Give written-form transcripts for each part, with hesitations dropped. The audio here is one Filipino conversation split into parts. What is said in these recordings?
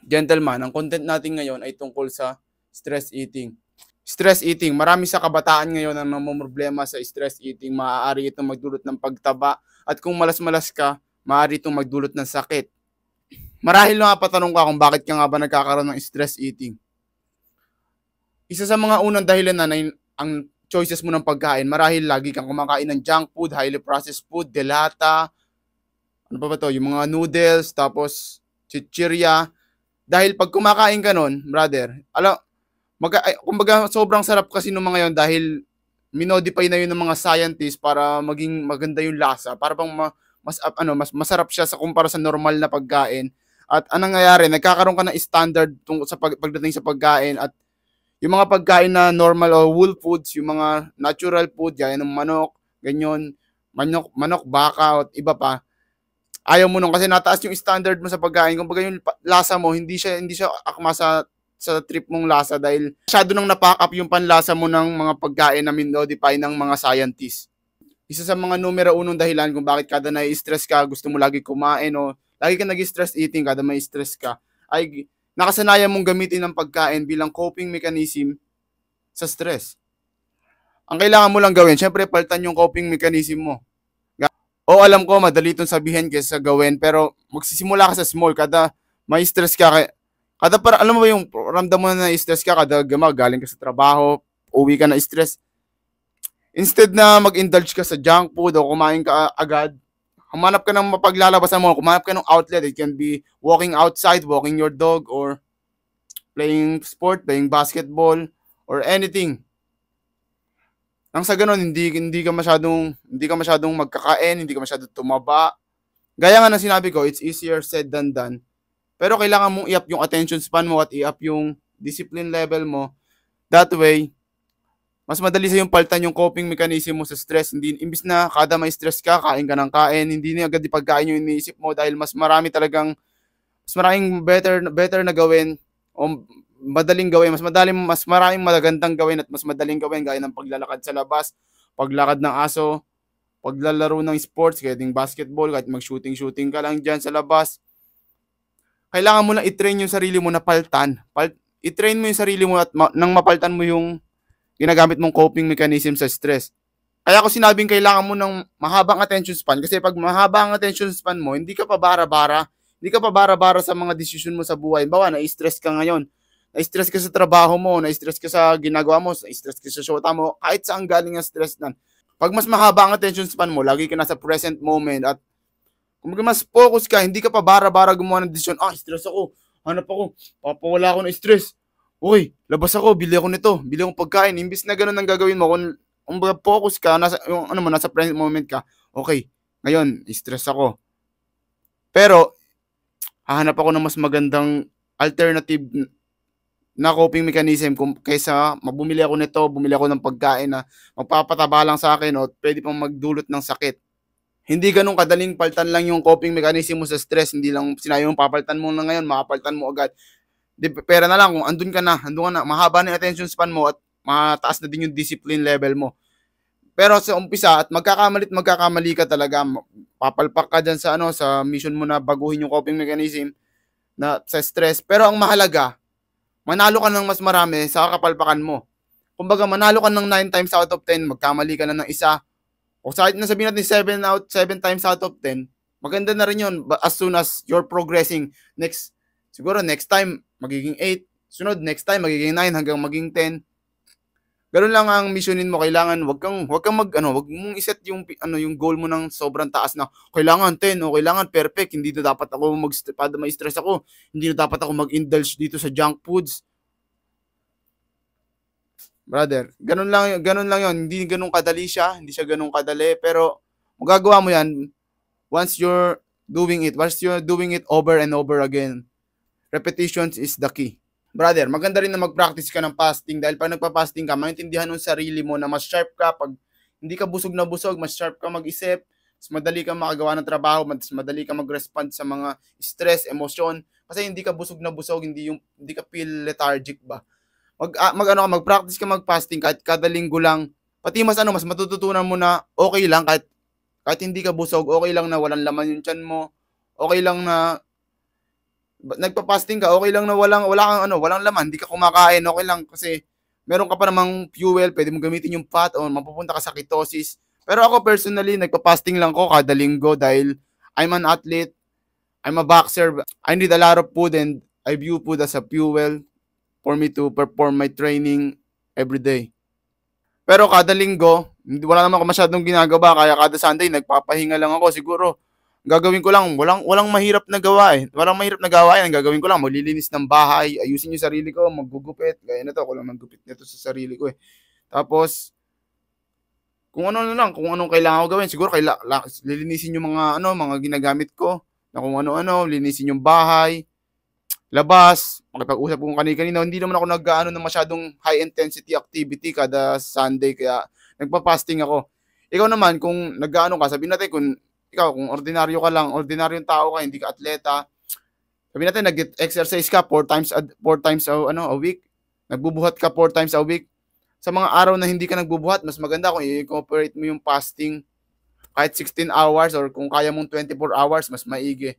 Gentleman, ang content natin ngayon ay tungkol sa stress eating. Stress eating, marami sa kabataan ngayon ang namomroblema sa stress eating. Maaari itong magdulot ng pagtaba at kung malas-malas ka, maaari itong magdulot ng sakit. Marahil nga patanong ka kung bakit ka nga ba nagkakaroon ng stress eating. Isa sa mga unang dahilan na ang choices mo ng pagkain, marahil lagi kang kumakain ng junk food, highly processed food, delata, ano pa ba to, yung mga noodles, tapos chichirya. Dahil pag kumakain ka nun, brother, kumbaga sobrang sarap kasi ng mga yon dahil minodify na yun ng mga scientists para maging maganda yung lasa, para bang mas masarap siya sa kumpara sa normal na pagkain. At anong nangyayari, nagkakaroon ka ng standard tungkol sa pagdating sa pagkain, at yung mga pagkain na normal o whole foods, yung mga natural food, gaya ng manok, ganyan, manok, baka, at iba pa, ayaw mo nun kasi nataas yung standard mo sa pagkain. Kung baga yung lasa mo, hindi siya akma sa trip mong lasa dahil masyado nang napack up yung panlasa mo ng mga pagkain na minodify ng mga scientists. Isa sa mga numero unong dahilan kung bakit kada na-stress ka, gusto mo lagi kumain o lagi ka nag-stress eating kada may stress ka, ay nakasanayan mong gamitin ng pagkain bilang coping mechanism sa stress. Ang kailangan mo lang gawin, syempre palitan yung coping mechanism mo. O alam ko, madali itong sabihin kaysa gawin, pero magsisimula ka sa small. Kada may stress ka, alam mo ba yung ramdam mo na stress ka, kada galing ka sa trabaho, uwi ka na stress. Instead na mag-indulge ka sa junk food o kumain ka agad, humanap ka ng mapaglalabasan mo, kumanap ka ng outlet. It can be walking outside, walking your dog, or playing sport, playing basketball, or anything. Nang sa ganun, hindi ka masyadong magkakain, hindi ka masyadong tumaba. Gaya nga ng sinabi ko, it's easier said than done. Pero kailangan mong i-up yung attention span mo at i-up yung discipline level mo. That way, mas madali sa yung palitan yung coping mechanism mo sa stress. Hindi, imbis na kada may stress ka, kain ka ng kain, hindi na agad ipagkain yung iniisip mo dahil mas maraming better na gawin o madaling gawin, mas maraming magagandang gawin at mas madaling gawin gaya ng paglalakad sa labas, paglakad ng aso, paglalaro ng sports, kaya ding basketball, kahit mag-shooting ka lang dyan sa labas. Kailangan mo lang i-train yung sarili mo na paltan. I-train mo yung sarili mo at nang mapaltan mo yung ginagamit mong coping mechanism sa stress. Kaya ako sinabing kailangan mo ng mahabang attention span kasi pag mahaba ang attention span mo, hindi ka pa bara-bara sa mga desisyon mo sa buhay. Bawa, na-stress ka ngayon. Na-stress ka sa trabaho mo, na-stress ka sa ginagawa mo, na-stress ka sa shota mo, kahit saan galing ang stress nan. Pag mas mahaba ang attention span mo, lagi ka nasa present moment at kung mas focus ka, hindi ka pa bara-bara gumawa ng desisyon. Stress ako, hanap ako, papawala ako ng stress. Uy, labas ako, bili ako nito, bili akong pagkain. Imbis na ganun ang gagawin mo, kung focus ka, nasa present moment ka, okay, ngayon, stress ako. Pero, hahanap ako ng mas magandang alternative na coping mechanism kaysa bumili ako ng pagkain na magpapataba lang sa akin o pwede pang magdulot ng sakit. Hindi ganun kadaling paltan lang yung coping mechanism mo sa stress. Hindi lang sinabi mo papaltan mo na ngayon, makapaltan mo agad. Pera na lang kung andun ka na, mahaba na yung attention span mo at mataas na din yung discipline level mo. Pero sa umpisa at magkakamali ka talaga, papalpak ka dyan sa mission mo na baguhin yung coping mechanism na sa stress. Pero ang mahalaga, manalo ka ng mas marami sa kapalpakan mo. Kumbaga, manalo ka ng 9 times out of 10, magkamali ka na ng isa. O sa nasabihin natin 7 times out of 10, maganda na rin yun as soon as you're progressing. Siguro next time, magiging 8. Sunod, next time, magiging 9 hanggang magiging 10. Ganun lang ang missionin mo. Kailangan, wag mong iset yung goal mo ng sobrang taas na kailangan 10 o kailangan perfect. Hindi na dapat ako may stress ako. Hindi na dapat ako mag-indulge dito sa junk foods. Brother, ganun lang yun. Hindi ganun kadali siya. Hindi siya ganun kadali. Pero, magagawa mo yan once you're doing it over and over again. Repetitions is the key. Brother, maganda rin na mag-practice ka ng fasting dahil pag nagpa-fasting ka, maintindihan ng sarili mo na mas sharp ka. Pag hindi ka busog na busog, mas sharp ka mag-isip, mas madali ka makagawa ng trabaho, mas madali ka mag-respond sa mga stress, emosyon. Kasi hindi ka busog na busog, hindi ka feel lethargic ba. Mag-practice ka mag-fasting kahit kada linggo lang. Pati mas matututunan mo na okay lang kahit hindi ka busog, okay lang na walang laman yung tiyan mo. Okay lang na Nagpa-fasting ka, okay lang na walang laman, hindi ka kumakain, okay lang kasi meron ka pa namang fuel, pwede mo gamitin yung fat o mapupunta ka sa ketosis. Pero ako personally, nagpa-fasting lang ko kada linggo dahil I'm an athlete, I'm a boxer, I need a lot of food and I view food as a fuel for me to perform my training every day. Pero kada linggo, wala naman ako masyadong ginagawa, kaya kada Sunday nagpapahinga lang ako. Siguro gagawin ko lang, walang mahirap na gawa eh. Walang mahirap na gawain, ang gagawin ko lang maglilinis ng bahay, ayusin yung sarili ko, maggugupit, gaya na to, ako lang maggupit nito sa sarili ko eh. Tapos kung ano na lang, kung anong kailangan ko gawin, siguro lilinisin yung mga ginagamit ko, na kung ano-ano, linisin yung bahay, labas, makipag-usap kung kanina-kanina. Hindi naman ako nag-aano ng masyadong high intensity activity kada Sunday, kaya nagpa-fasting ako. Ikaw naman, kung nag-aano ka, sabihin natin kung ikaw, kung ordinaryo ka lang, ordinaryong tao ka, hindi ka atleta, sabihin natin nag-exercise ka 4 times a week, nagbubuhat ka 4 times a week. Sa mga araw na hindi ka nagbubuhat, mas maganda kung i-incorporate mo yung fasting kahit 16 hours or kung kaya mong 24 hours, mas maigi.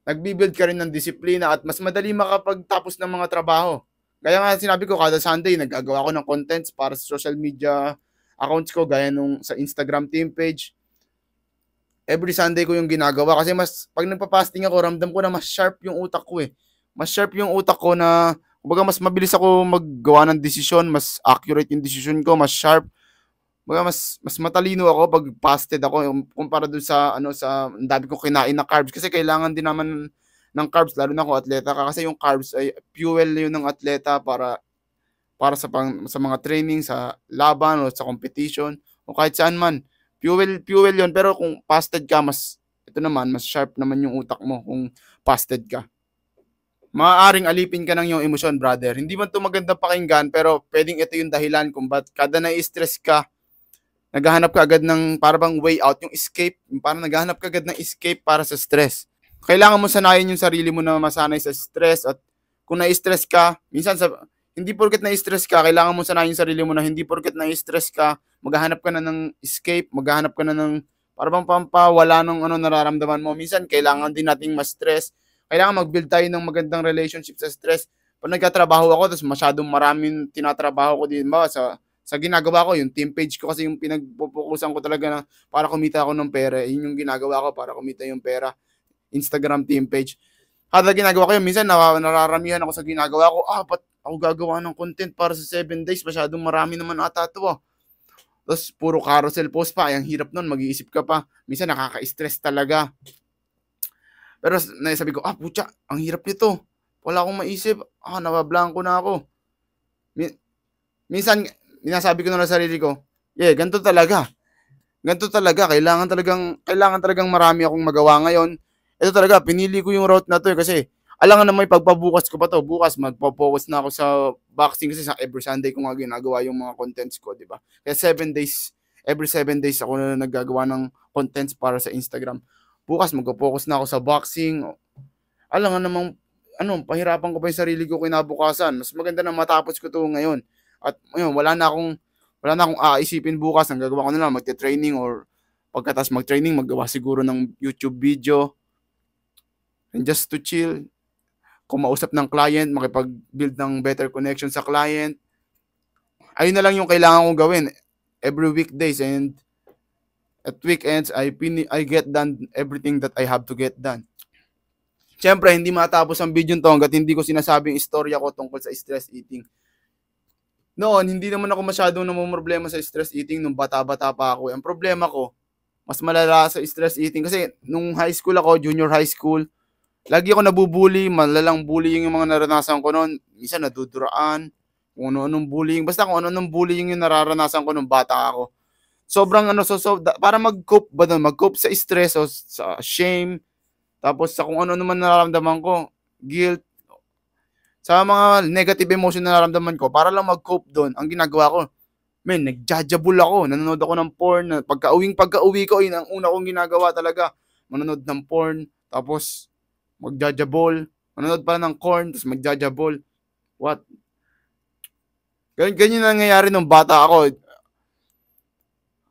Nagbi-build ka rin ng disiplina at mas madali makapagtapos ng mga trabaho. Kaya nga sinabi ko, kada Sunday, nagagawa ko ng contents para sa social media accounts ko, gaya nung sa Instagram team page. Every Sunday ko yung ginagawa kasi pag nagpa-fasting ako, ramdam ko na mas sharp yung utak ko eh. Mas sharp yung utak ko na, kumbaga mas mabilis ako maggawa ng desisyon, mas accurate yung decision ko, mas sharp. Kumbaga mas matalino ako pag fasted ako kumpara dun sa ang dami kong kinain na carbs kasi kailangan din naman ng carbs lalo na kung atleta ka kasi yung carbs ay fuel yun ng atleta para sa mga training, sa laban o sa competition o kahit saan man. Fuel yun, pero kung fasted ka, mas sharp naman yung utak mo kung fasted ka. Maaaring alipin ka ng iyong emosyon, brother. Hindi man ito maganda pakinggan, pero pwedeng ito yung dahilan kung ba't kada na-stress ka, naghahanap ka agad ng parang way out, yung escape, parang naghahanap ka agad ng escape para sa stress. Kailangan mo sanayin yung sarili mo na masanay sa stress at kung na-stress ka, hindi porket na-stress ka, kailangan mo sanayin yung sarili mo na hindi porket na-stress ka, maghahanap ka na ng escape, maghahanap ka na ng parang pampawala ng nararamdaman mo. Minsan, kailangan din nating ma-stress. Kailangan mag-build tayo ng magandang relationship sa stress. Pag nagkatrabaho ako, tapos masyadong maraming tinatrabaho ko din ba sa ginagawa ko, yung team page ko kasi yung pinagpupukusan ko talaga na para kumita ako ng pera. Yun yung ginagawa ko para kumita yung pera. Instagram team page. Kada ginagawa ko yun, minsan nararamihan ako sa ginagawa ko. Ba't ako gagawa ng content para sa 7 days? Masyadong marami naman ata ito. Tapos puro carousel post pa. Ang hirap nun, mag-iisip ka pa. Minsan nakaka-stress talaga. Pero naisabi ko, putya, ang hirap nito. Wala akong maisip. Nabablanko na ako. Minsan, minasabi ko na sa sarili ko, ganito talaga. Ganito talaga. Kailangan talagang marami akong magawa ngayon. Ito talaga, pinili ko yung route na to kasi alangan na may pagpabukas ko pa to. Bukas, magpo-focus na ako sa boxing kasi sa every Sunday ko nga ginagawa yung mga contents ko, di ba? Kaya every 7 days ako na naggagawa ng contents para sa Instagram. Bukas, magpo-focus na ako sa boxing. Alangan namang, pahirapan ko pa yung sarili ko kinabukasan. Mas maganda na matapos ko to ngayon. At ngayon, wala na akong aisipin bukas. Ang gagawa ko na lang, magte-training or pagkatapos mag-training, maggawa siguro ng YouTube video. And just to chill, kumausap ng client, makipag-build ng better connection sa client. Ayun na lang yung kailangan kong gawin every weekdays, and at weekends, I get done everything that I have to get done. Siyempre, hindi matapos ang video to hanggat hindi ko sinasabi yung istorya ko tungkol sa stress eating. Noon, hindi naman ako masyadong namumroblema sa stress eating nung bata-bata pa ako. Ang problema ko, mas malala sa stress eating kasi nung high school ako, junior high school, lagi ako nabubully, malalang bullying yung mga naranasan ko noon. Minsan naduduraan, kung ano-anong bullying. Basta kung ano-anong bullying yung nararanasan ko nung bata ako. Sobrang para mag-cope ba doon? Mag-cope sa stress o sa shame. Tapos sa kung ano naman nararamdaman ko, guilt. Sa mga negative emotion na nararamdaman ko, para lang mag-cope doon, ang ginagawa ko, nagjajabul ako. Nanonood ako ng porn. Pagka-uwi ko, yun ang una kong ginagawa talaga. Manonood ng porn, tapos magjajabol. Manonood pa ng corn, tapos magjajabol. What? Ganyan na nangyayari nung bata ako.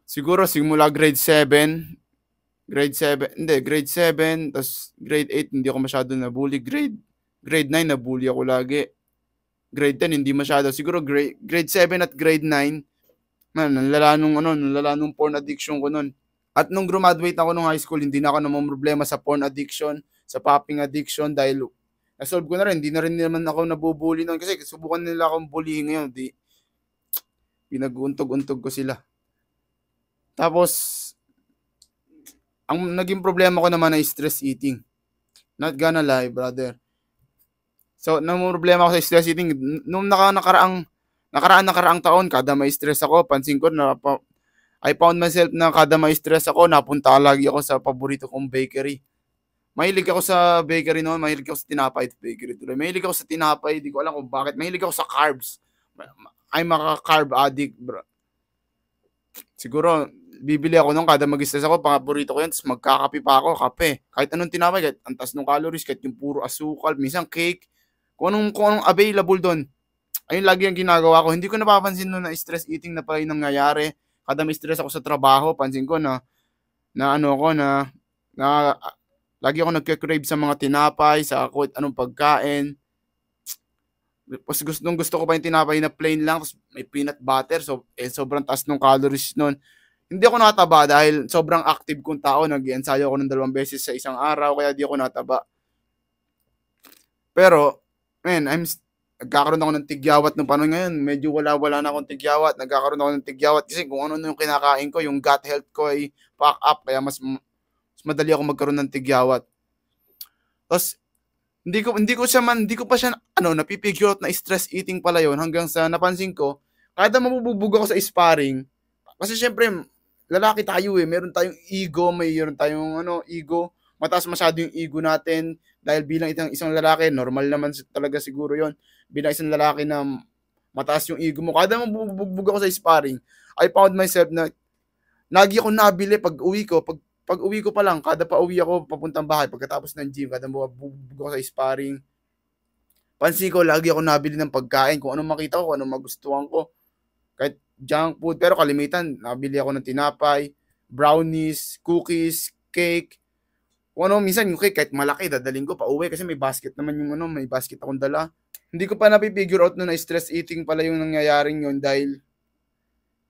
Siguro simula grade 7, grade 7, tas grade 8 hindi ako masyado nabully, grade 9 nabully ako lagi. Grade 10 hindi masyado. Siguro grade 7 at grade 9, man, nanlala nung porn addiction ko nun. At nung graduate ako nung high school, hindi na ako namomroblema sa porn addiction, sa popping addiction dahil na-solve ko na rin. Hindi na rin naman ako nabubully nun kasi subukan nila akong bullying ngayon. Di, pinag-untog-untog ko sila. Tapos, ang naging problema ko naman ay stress eating. Not gonna lie, brother. So, problema ako sa stress eating. Nung nakaraang taon, kada may stress ako, pansin ko na I found myself na kada may stress ako, napunta lagi ako sa paborito kong bakery. Mahilig ako sa bakery noon, mahilig ako sa tinapay bakery tuloy. Mahilig ako sa tinapay, di ko alam kung bakit. Mahilig ako sa carbs. I'm a carb addict, bro. Siguro, bibili ako nung kada mag-stress ako, paborito ko yan, tapos magkakape pa ako, kape. Kahit anong tinapay, kahit antas ng calories, kahit yung puro asukal, minsan cake, kung anong available doon. Ayun lagi ang ginagawa ko. Hindi ko napapansin noon na stress eating na pala yung nangyayari. Kada may stress ako sa trabaho, pansin ko na lagi ako nagke-crave sa mga tinapay, sa kahit anong pagkain. Tapos gusto ko pa yung tinapay na plain lang, tapos may peanut butter, so sobrang taas ng calories nun. Hindi ako nataba dahil sobrang active kong tao, nag-ensayo ako ng 2 beses sa isang araw, kaya di ako nataba. Pero, nagkakaroon ako ng tigyawat nung panahon ngayon. Medyo wala na akong tigyawat. Nagkakaroon ako ng tigyawat kasi kung ano yung kinakain ko, yung gut health ko ay pack up. Kaya mas madali ako magkaroon ng tigyawat. Tapos, hindi ko pa siya napipigure out na stress eating pala yon hanggang sa napansin ko, kada mabubugbog ako sa sparring, kasi syempre, lalaki tayo meron tayong ego, mayroon tayong ego, mataas masyado yung ego natin, dahil bilang isang lalaki, normal naman talaga siguro yon. Bilang isang lalaki na mataas yung ego mo, kada mabubugbog ako sa sparring, I found myself na lagi ako nabili pag uwi ko pa lang, kada pa uwi ako papuntang bahay, pagkatapos ng gym, kada mabubugbog ako sa sparring, pansin ko, lagi ako nabili ng pagkain, kung anong makita ko, kung anong magustuhan ko, kahit junk food, pero kalimitan, nabili ako ng tinapay, brownies, cookies, cake, kung ano, minsan yung cake, kahit malaki, dadaling ko pa uwi, kasi may basket naman may basket akong dala. Hindi ko pa napipigure out na stress eating pala yung nangyayaring yun dahil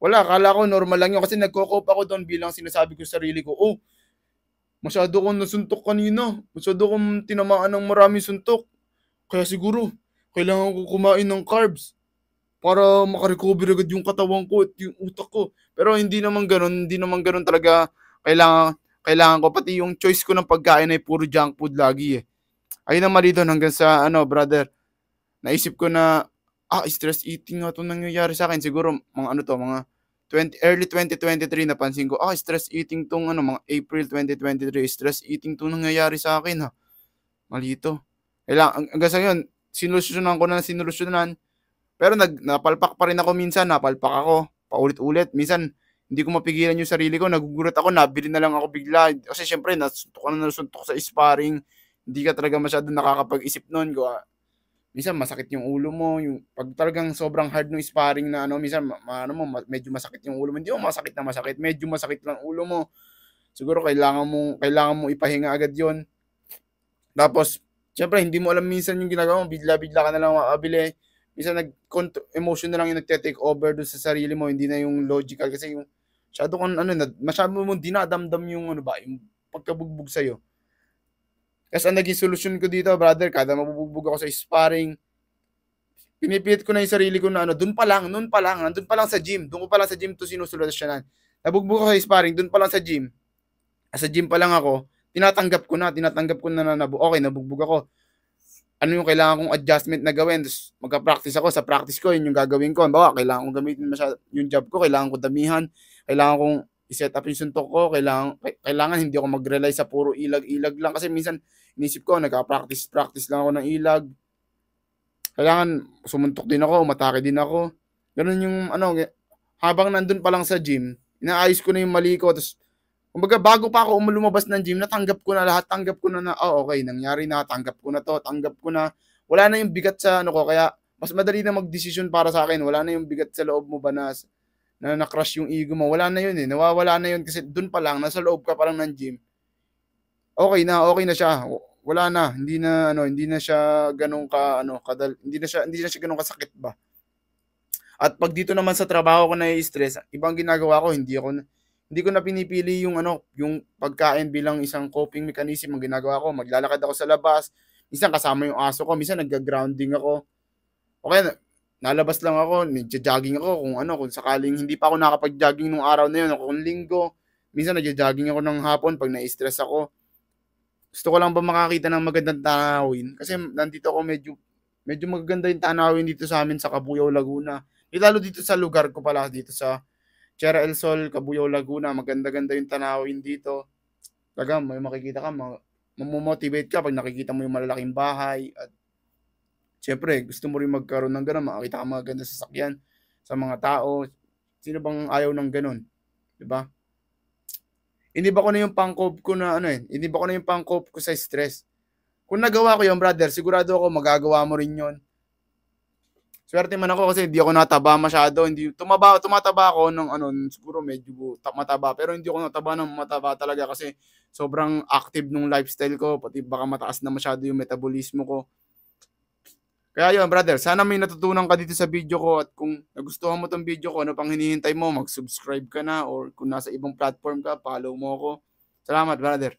akala ko normal lang yun kasi nagko-cope ako doon bilang sinasabi ko sa sarili ko, masyado akong nasuntok kanina, masyado akong tinamaan ng maraming suntok, kaya siguro, kailangan ko kumain ng carbs para makarecover agad yung katawan ko at yung utak ko. Pero hindi naman ganun talaga kailangan ko, pati yung choice ko ng pagkain ay puro junk food lagi Ayun ang mali doon hanggang sa brother, naisip ko na stress eating nga itong nangyayari sa akin. Siguro mga early 2023 napansin ko, stress eating tong mga April 2023, stress eating tong nangyayari sa akin Mali ito. Hanggang sa yun, sinulusyonan, pero napalpak pa rin ako minsan, paulit-ulit. Minsan, hindi ko mapigilan yung sarili ko, nagugulat ako, nabili na lang ako bigla. Kasi syempre, nasuntok sa sparring, hindi ka talaga masyado nakakapag-isip nun. Minsan, masakit yung ulo mo, pag talagang sobrang hard ng sparring na minsan, medyo masakit yung ulo mo. Hindi mo masakit, medyo masakit lang ulo mo. Siguro, kailangan mo ipahinga agad yon. Tapos, syempre, hindi mo alam minsan yung ginagawa mo, bigla-bigla ka na lang makabili. Minsan emotion na lang yung nagte-take over doon sa sarili mo, hindi na yung logical kasi yung masyado mo dinadamdam yung yung pagkabugbog sa iyo. Kasi ang naging solusyon ko dito, brother, kada mabubugbog ako sa sparring, pinipilit ko na yung sarili ko na nandun pa lang sa gym, doon ko pa lang sa gym to sinusolusyonan. Nabugbog ako sa sparring, doon pa lang sa gym. Sa gym pa lang ako, tinatanggap ko na okay, nabugbog ako. Ano yung kailangan kong adjustment na gawin, tapos magka-practice ako, sa practice ko, yun yung gagawin ko. Bawa, kailangan kong gamitin yung job ko, kailangan kong damihan, kailangan kong i-set up yung suntok ko, kailangan hindi ako mag-rely sa puro ilag lang, kasi minsan, inisip ko, nagka-practice lang ako ng ilag, kailangan sumuntok din ako, umatake din ako, ganun yung, habang nandun pa lang sa gym, inaayos ko na yung mali ko, tapos, kumbaga, bago pa ako lumabas ng gym, natanggap ko na lahat, okay, nangyari na, tanggap ko na, wala na yung bigat sa kaya mas madali na mag-decision para sa akin, wala na yung bigat sa loob mo ba na na na-crush yung ego mo, wala na yun eh. Nawawala na yun kasi dun pa lang, nasa loob ka pa lang ng gym. Okay na siya. Wala na, hindi na siya ganun ka, hindi na siya ganun kasakit ba. At pag dito naman sa trabaho ko nai-stress, ibang ginagawa ko, hindi ko na pinipili yung pagkain bilang isang coping mechanism. Ang ginagawa ko, maglalakad ako sa labas, minsan kasama yung aso ko, minsan nagga-grounding ako. Okay, nalabas lang ako, nagja-jogging ako kung sakaling hindi pa ako nakapag-jogging nung araw na yun, kung linggo, minsan nagja-jogging ako ng hapon pag na-stress ako. Gusto ko lang ba makakita ng magandang tanawin kasi nandito ako medyo magaganda yung tanawin dito sa amin sa Cabuyao, Laguna. Lalo dito sa lugar ko pala, dito sa Tierra El Sol, Cabuyao, Laguna, maganda-ganda yung tanawin dito. Talaga, may makikita ka, mamomotivate ka pag nakikita mo yung malalaking bahay. At syempre, gusto mo rin magkaroon ng gano'n, makakita ka maganda sasakyan sa mga tao. Sino bang ayaw ng gano'n? 'Di ba? Iniba ko na yung pangkop ko na iniba ko na yung pangkop ko sa stress. Kung nagawa ko yun, brother, sigurado ako magagawa mo rin yun. Swerte man ako kasi hindi ako nataba masyado, hindi tumataba ako ng siguro medyo mataba, pero hindi ako nataba ng mataba talaga kasi sobrang active nung lifestyle ko, pati baka mataas na masyado yung metabolismo ko. Kaya yun, brother, sana may natutunan ka dito sa video ko at kung nagustuhan mo tong video ko, ano pang hinihintay mo, mag-subscribe ka na or kung nasa ibang platform ka, follow mo ako. Salamat, brother.